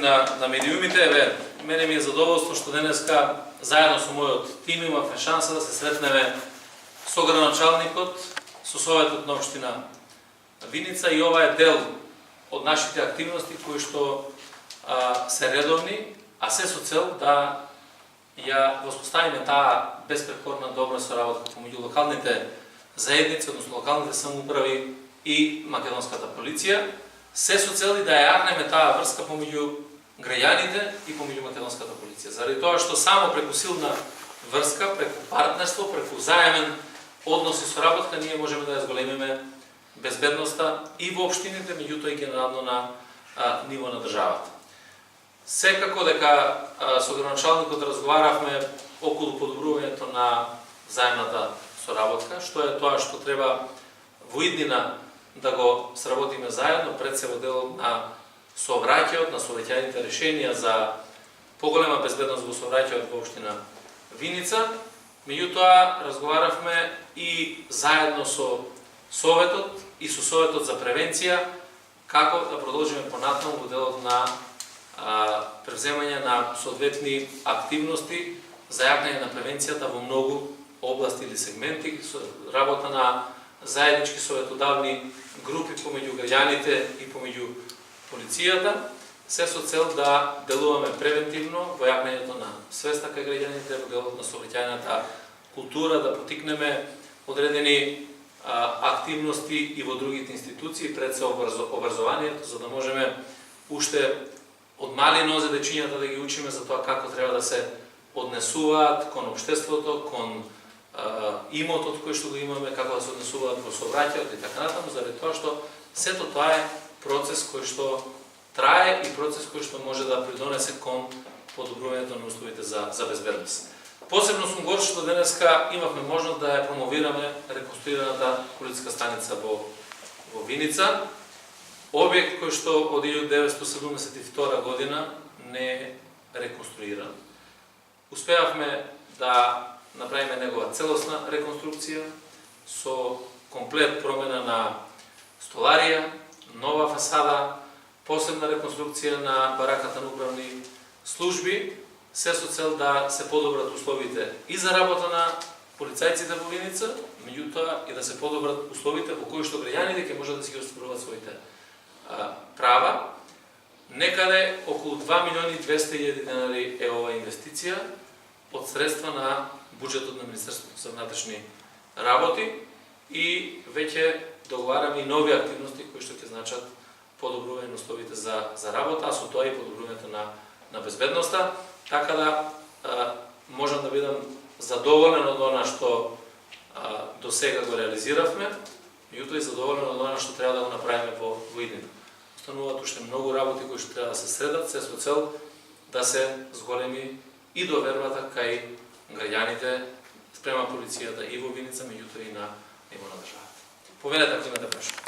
на медиумите, еве, мене ми е задоволство што денеска заедно со мојот тим имавме шанса да се сретнеме со градоначалникот, со Советот на општина Виница, и ова е дел од нашите активности кои што се редовни, а се со цел да ја воспоставиме таа безпрекорна добра соработка помеѓу локалните заедници, односно локалните самоуправи и македонската полиција, се со цел да ја јагнеме таа врска помеѓу граѓаните и помеѓу македонската полиција. Заради тоа што само преку силна врска, преку партнерство, преку заемен однос и соработка ние можеме да ја зголемиме безбедноста и во општините, меѓутоа и генерално на ниво на државата. Секако дека со градоначалникот разговаравме околу подобрувањето на заемната соработка, што е тоа што треба во иднина да го сработиме заедно, пред се во делот на сообраќајот, на сообраќајните решенија за поголема безбедност во сообраќајот во општина Виница. Меѓутоа разговаравме и заедно со Советот и со Советот за превенција како да продолжиме понатаму во делот на превземање на соодветни активности за јакнење на превенцијата во многу области или сегменти, со работа на заеднички советодавни групи помеѓу граѓаните и помеѓу полицијата, се со цел да делуваме превентивно во јакнењето на свеста кај граѓаните, во делот на сообраќајната култура, да потикнеме одредени активности и во другите институции, пред се образованието, за да можеме уште од мали нозе дечињата да ги учиме за тоа како треба да се однесуваат кон општеството, кон имотот кој што го имаме, како да се однесуваат во сообраќајот и така натаму, заради тоа што сето тоа е процес кој што трае и процес кој што може да придонесе кон подобрувањето на условите за безбедност. Посебно сум горд што денеска имавме можност да ја промовираме реконструираната полициска станица во Виница, објект кој што од 1972 година не е реконструиран. Успеавме да направиме негова целосна реконструкција со комплет промена на столарија, нова фасада, посебна реконструкција на бараката на управни служби, се со цел да се подобрат условите и за работа на полицајците во Виница, меѓутоа и да се подобрат условите во кои што граѓаните ќе можат да си ги остваруваат своите права. Некаде околу 2.200.000 денари е ова инвестиција од средства на буџетот на Министерството за внатрешни работи и веќе договараме и нови активности кои што ќе значат подобрување на условите за работа, а со тоа и подобрувањето на безбедноста, така да можам да бидам задоволен од она што до сега го реализиравме, меѓутоа и задоволен од она што треба да го направиме во иднина. Остануваат уште многу работи кои што треба да се средат, се со цел да се зголеми и довербата кај граѓаните спрема полицијата и во Виница, меѓутоа и на ниво на државата. Повелете ако имате прашања.